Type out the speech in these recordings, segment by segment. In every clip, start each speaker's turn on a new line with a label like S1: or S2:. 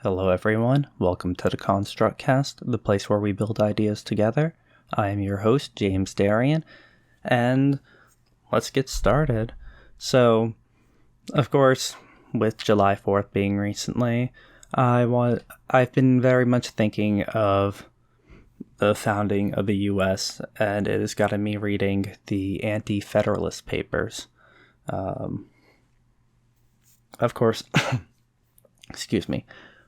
S1: Hello everyone, welcome to the Construct Cast, the place where we build ideas together. I am your host, James Darian, and let's get started. So, of course, with July 4th being recently, I've been very much thinking of the founding of the U.S., and it has gotten me reading the Anti-Federalist Papers. Of course, excuse me,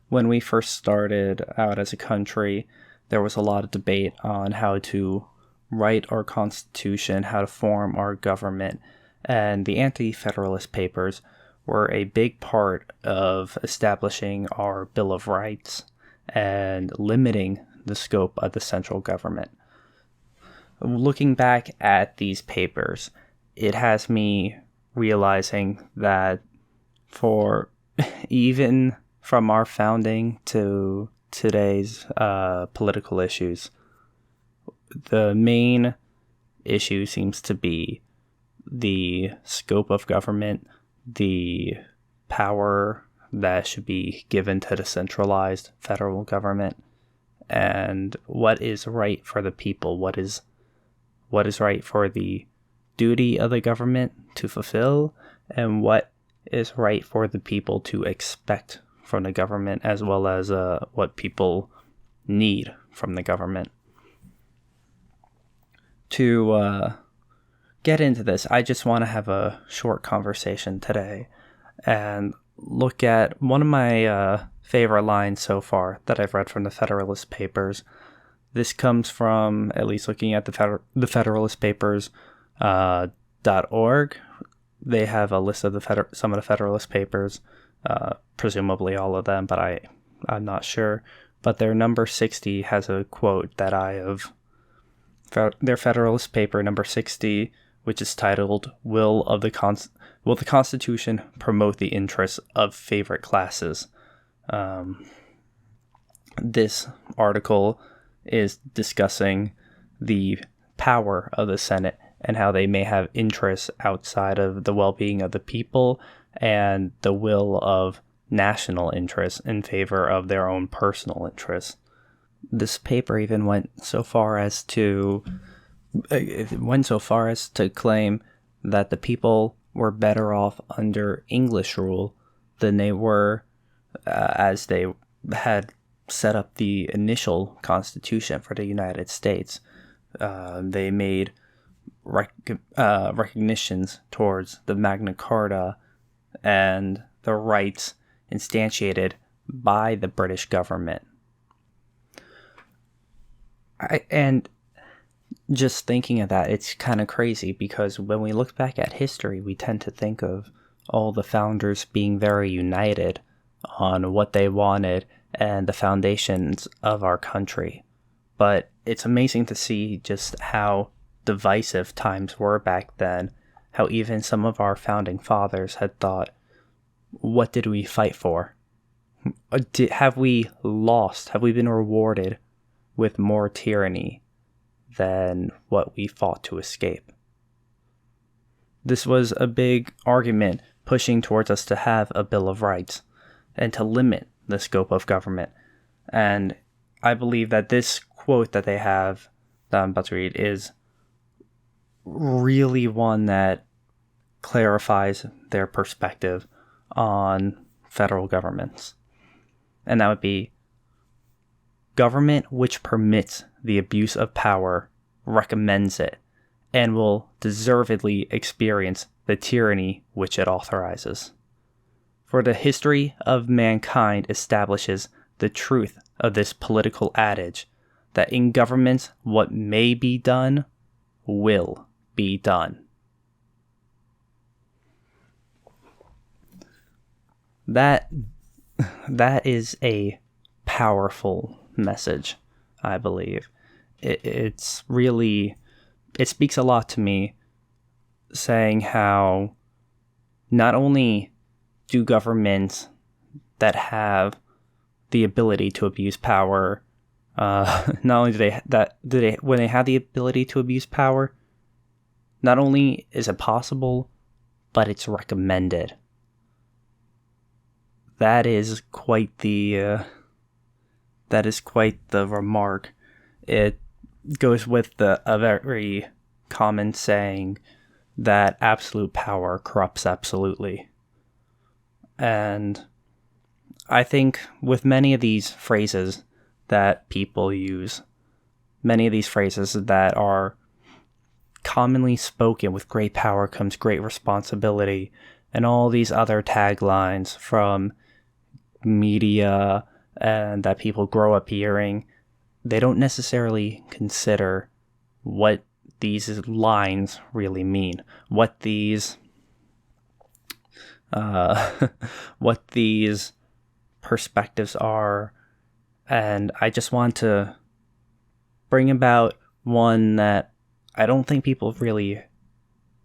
S1: when we first started out as a country, there was a lot of debate on how to write our constitution, how to form our government, and the Anti-Federalist Papers were a big part of establishing our Bill of Rights and limiting the scope of the central government. Looking back at these papers, it has me realizing that for even from our founding to today's political issues, the main issue seems to be the scope of government, the power that should be given to the centralized federal government, and what is right for the people, what is right for the duty of the government to fulfill, and what is right for the people to expect from the government, as well as what people need from the government. To get into this, I just want to have a short conversation today and look at one of my favorite lines so far that I've read from the Federalist Papers. This comes from, at least looking at the Federalist Papers .org. They have a list of some of the Federalist Papers, presumably all of them, but I'm not sure. But their number 60 has a quote that their Federalist Paper number 60, which is titled, Will the Constitution Promote the Interests of Favorite Classes? This article is discussing the power of the Senate and how they may have interests outside of the well-being of the people and the will of national interests in favor of their own personal interests. This paper even went so far as to claim that the people were better off under English rule than they were as they had set up the initial Constitution for the United States. They made recognitions towards the Magna Carta and the rights instantiated by the British government. And just thinking of that, it's kind of crazy because when we look back at history, we tend to think of all the founders being very united on what they wanted and the foundations of our country. But it's amazing to see just how divisive times were back then, how even some of our founding fathers had thought, what did we fight for? Have we lost? Have we been rewarded with more tyranny than what we fought to escape? This was a big argument pushing towards us to have a Bill of Rights and to limit the scope of government. And I believe that this quote that they have that I'm about to read is really one that clarifies their perspective on federal governments. And that would be, government which permits the abuse of power recommends it and will deservedly experience the tyranny which it authorizes. For the history of mankind establishes the truth of this political adage that in governments what may be done will be done. That is a powerful message, I believe. It speaks a lot to me, saying how not only do governments that have the ability to abuse power, not only do they when they have the ability to abuse power, not only is it possible, but it's recommended. that is quite the remark. It goes with a very common saying that absolute power corrupts absolutely. And I think with many of these phrases that people use, many of these phrases that are commonly spoken, with great power comes great responsibility, and all these other taglines from media and that people grow up hearing, they don't necessarily consider what these lines really mean, what these what these perspectives are. And I just want to bring about one that I don't think people really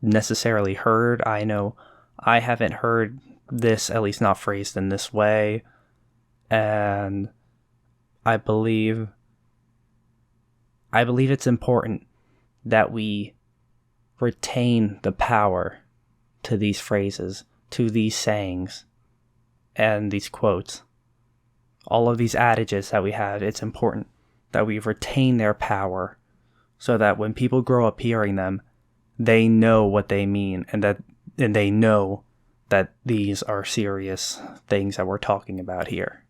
S1: necessarily heard. I know I haven't heard this, at least not phrased in this way, and I believe it's important that we retain the power to these phrases, to these sayings, and these quotes. All of these adages that we have, it's important that we retain their power so that when people grow up hearing them, they know what they mean, and they know that these are serious things that we're talking about here.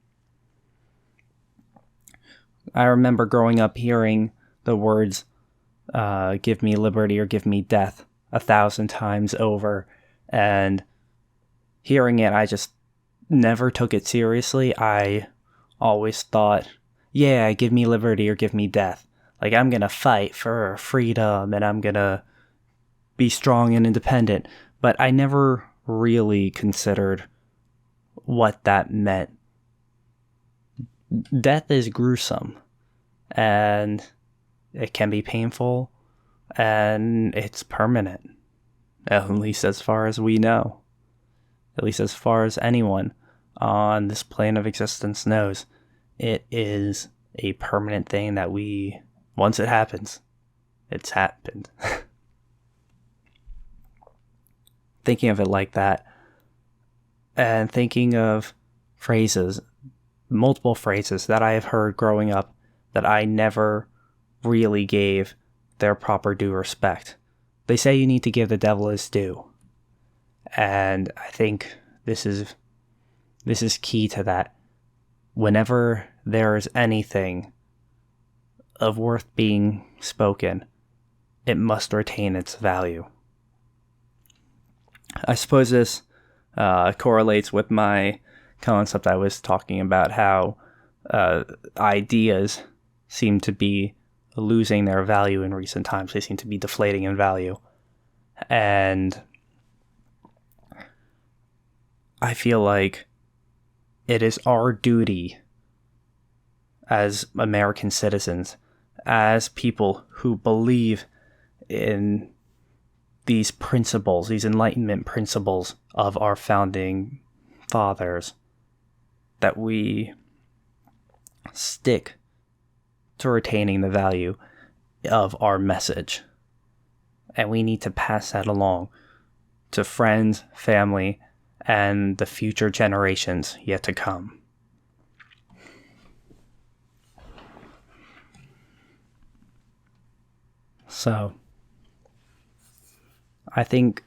S1: I remember growing up hearing the words, give me liberty or give me death 1,000 times over, and hearing it, I just never took it seriously. I always thought, yeah, give me liberty or give me death. Like, I'm gonna fight for freedom and I'm gonna be strong and independent. But I never really considered what that meant. Death is gruesome, and it can be painful, and it's permanent. At least as far as we know. At least as far as anyone on this plane of existence knows. It is a permanent thing that once it happens, it's happened. Thinking of it like that, and thinking of phrases, multiple phrases that I have heard growing up that I never really gave their proper due respect. They say you need to give the devil his due. And I think this is key to that. Whenever there is anything of worth being spoken, it must retain its value. I suppose this correlates with my concept I was talking about, how ideas seem to be losing their value in recent times. They seem to be deflating in value. And I feel like it is our duty as American citizens, as people who believe in these principles, these Enlightenment principles of our founding fathers, that we stick to retaining the value of our message. And we need to pass that along to friends, family, and the future generations yet to come. So, I think,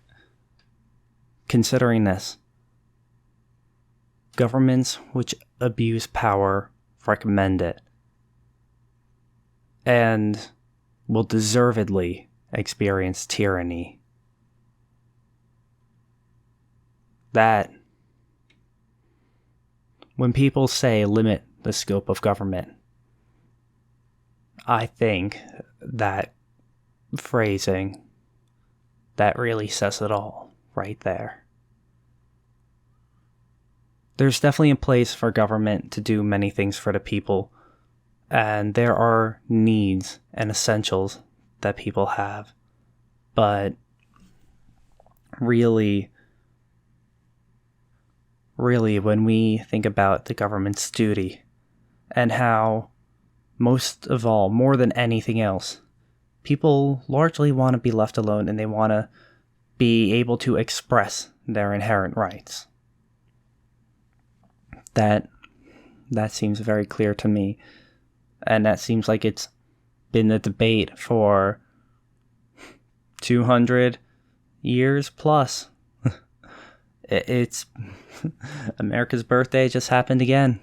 S1: considering this, governments which abuse power recommend it, and will deservedly experience tyranny. That, when people say limit the scope of government, I think that phrasing, that really says it all right there. There's definitely a place for government to do many things for the people, and there are needs and essentials that people have. But really, when we think about the government's duty and how, most of all, more than anything else, people largely want to be left alone and they want to be able to express their inherent rights. That seems very clear to me. And that seems like it's been the debate for 200 years plus. It's America's birthday just happened again.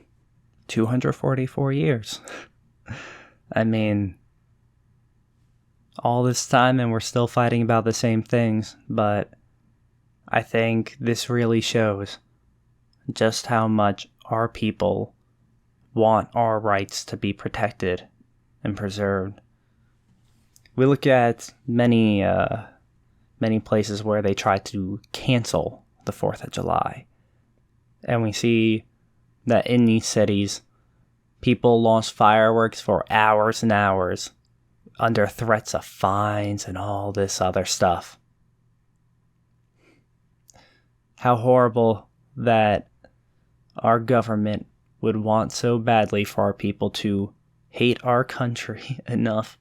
S1: 244 years. I mean, all this time and we're still fighting about the same things, but I think this really shows just how much our people want our rights to be protected and preserved. We look at many places where they try to cancel the 4th of July. And we see that in these cities, people launch fireworks for hours and hours under threats of fines and all this other stuff. How horrible that our government would want so badly for our people to hate our country enough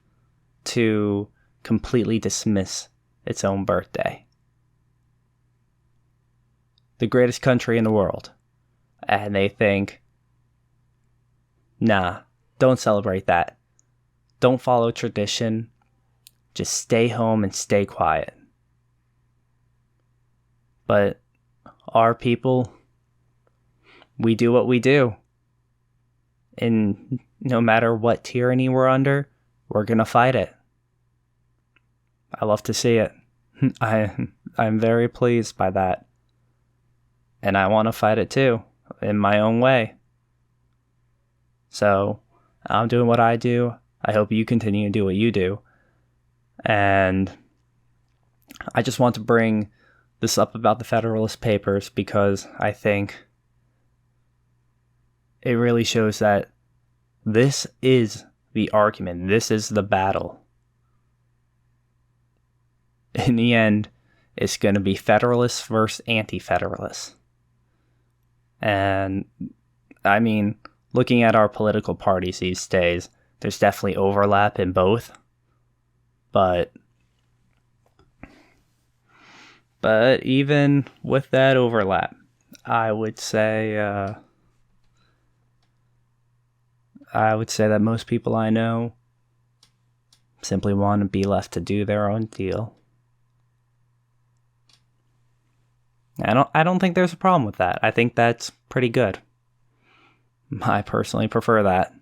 S1: to completely dismiss its own birthday. The greatest country in the world. And they think, nah, don't celebrate that. Don't follow tradition. Just stay home and stay quiet. But our people, we do what we do. And no matter what tyranny we're under, we're going to fight it. I love to see it. I'm very pleased by that. And I want to fight it too, in my own way. So, I'm doing what I do. I hope you continue to do what you do. And I just want to bring this up about the Federalist Papers because I think it really shows that this is the argument. This is the battle. In the end, it's going to be Federalists versus Anti-Federalists. And, I mean, looking at our political parties these days, there's definitely overlap in both. But even with that overlap, I would say that most people I know simply want to be left to do their own deal. I don't think there's a problem with that. I think that's pretty good. I personally prefer that.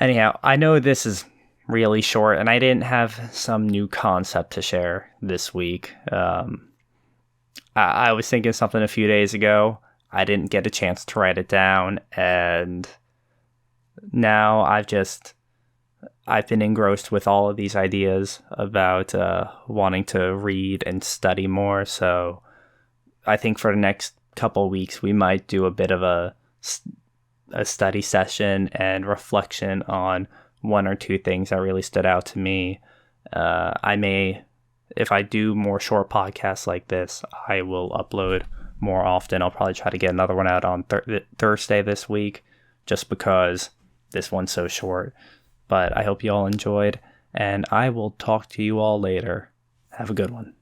S1: Anyhow, I know this is really short, and I didn't have some new concept to share this week. I was thinking something a few days ago. I didn't get a chance to write it down, and now I've been engrossed with all of these ideas about wanting to read and study more. So I think for the next couple of weeks, we might do a bit of a study session and reflection on one or two things that really stood out to me. I may, if I do more short podcasts like this, I will upload more often. I'll probably try to get another one out on Thursday this week, just because this one's so short. But I hope you all enjoyed, and I will talk to you all later. Have a good one.